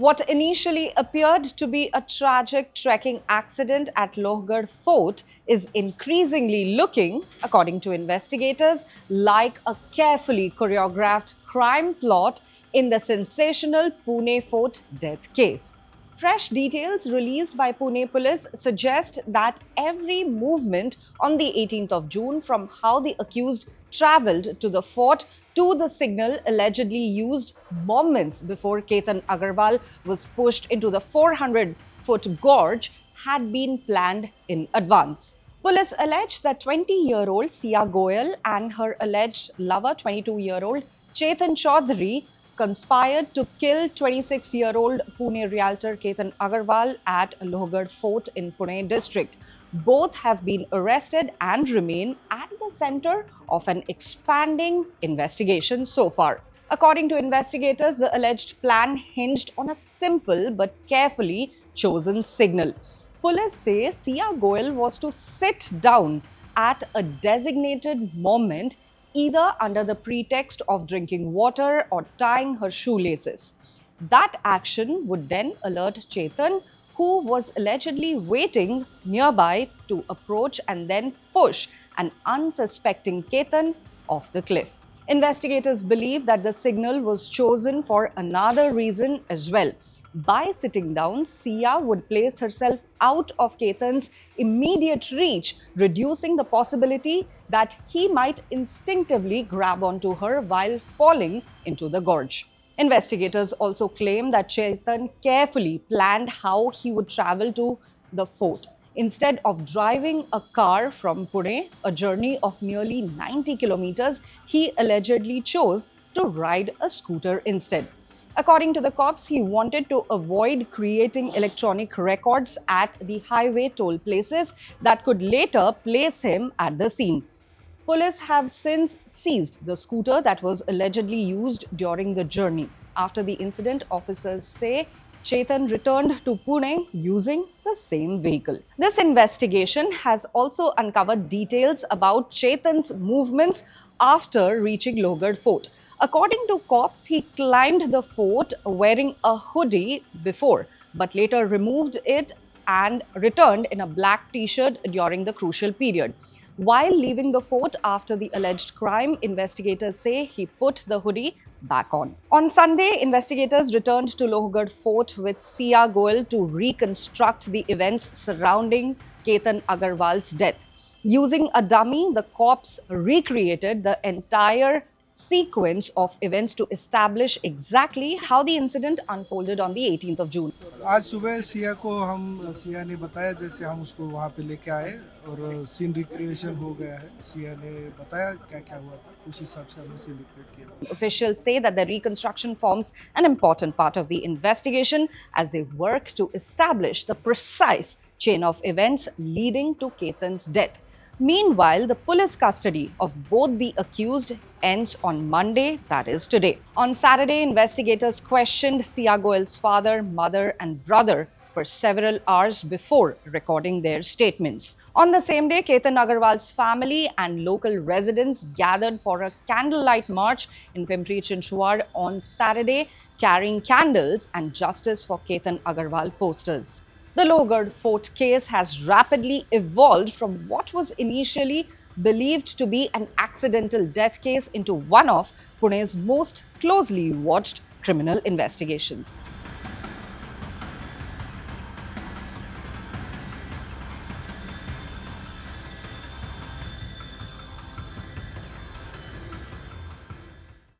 What initially appeared to be a tragic trekking accident at Lohgarh Fort is increasingly looking, according to investigators, like a carefully choreographed crime plot in the sensational Pune Fort death case. Fresh details released by Pune police suggest that every movement on the 18th of June, from how the accused travelled to the fort to the signal allegedly used moments before Ketan Agarwal was pushed into the 400-foot gorge, had been planned in advance. Police allege that 20-year-old Sia Goyal and her alleged lover, 22-year-old Chetan Chaudhary, conspired to kill 26-year-old Pune realtor Ketan Agarwal at Lohgarh Fort in Pune district. Both have been arrested and remain at the center of an expanding investigation so far. According to investigators, the alleged plan hinged on a simple but carefully chosen signal. Police say Sia Goyal was to sit down at a designated moment, either under the pretext of drinking water or tying her shoelaces. That action would then alert Chetan, who was allegedly waiting nearby, to approach and then push an unsuspecting Ketan off the cliff. Investigators believe that the signal was chosen for another reason as well. By sitting down, Sia would place herself out of Ketan's immediate reach, reducing the possibility that he might instinctively grab onto her while falling into the gorge. Investigators also claim that Chetan carefully planned how he would travel to the fort. Instead of driving a car from Pune, a journey of nearly 90 kilometers, he allegedly chose to ride a scooter instead. According to the cops, he wanted to avoid creating electronic records at the highway toll places that could later place him at the scene. Police have since seized the scooter that was allegedly used during the journey. After the incident, officers say Chetan returned to Pune using the same vehicle. This investigation has also uncovered details about Chetan's movements after reaching Lohgarh Fort. According to cops, he climbed the fort wearing a hoodie before, but later removed it and returned in a black t-shirt during the crucial period. While leaving the fort after the alleged crime, investigators say he put the hoodie back on. On Sunday, investigators returned to Lohgarh Fort with Sia Goyal to reconstruct the events surrounding Ketan Agarwal's death. Using a dummy, the cops recreated the entire sequence of events to establish exactly how the incident unfolded on the 18th of June. आज सुबह सिया ने बताया, जैसे हम उसको वहाँ पे लेके आए और सीन रिक्रिएशन हो गया है। सिया ने बताया क्या क्या हुआ था, उस हिसाब से हमने सीन रिक्रिएट किया। Officials say that the reconstruction forms an important part of the investigation as they work to establish the precise chain of events leading to Ketan's death. Meanwhile, the police custody of both the accused ends on Monday, that is today. On Saturday, investigators questioned Sia Goyal's father, mother, and brother for several hours before recording their statements. On the same day, Ketan Agarwal's family and local residents gathered for a candlelight march in Pimpri Chinchwad on Saturday, carrying candles and Justice for Ketan Agarwal posters. The Lohgarh Fort case has rapidly evolved from what was initially believed to be an accidental death case into one of Pune's most closely watched criminal investigations.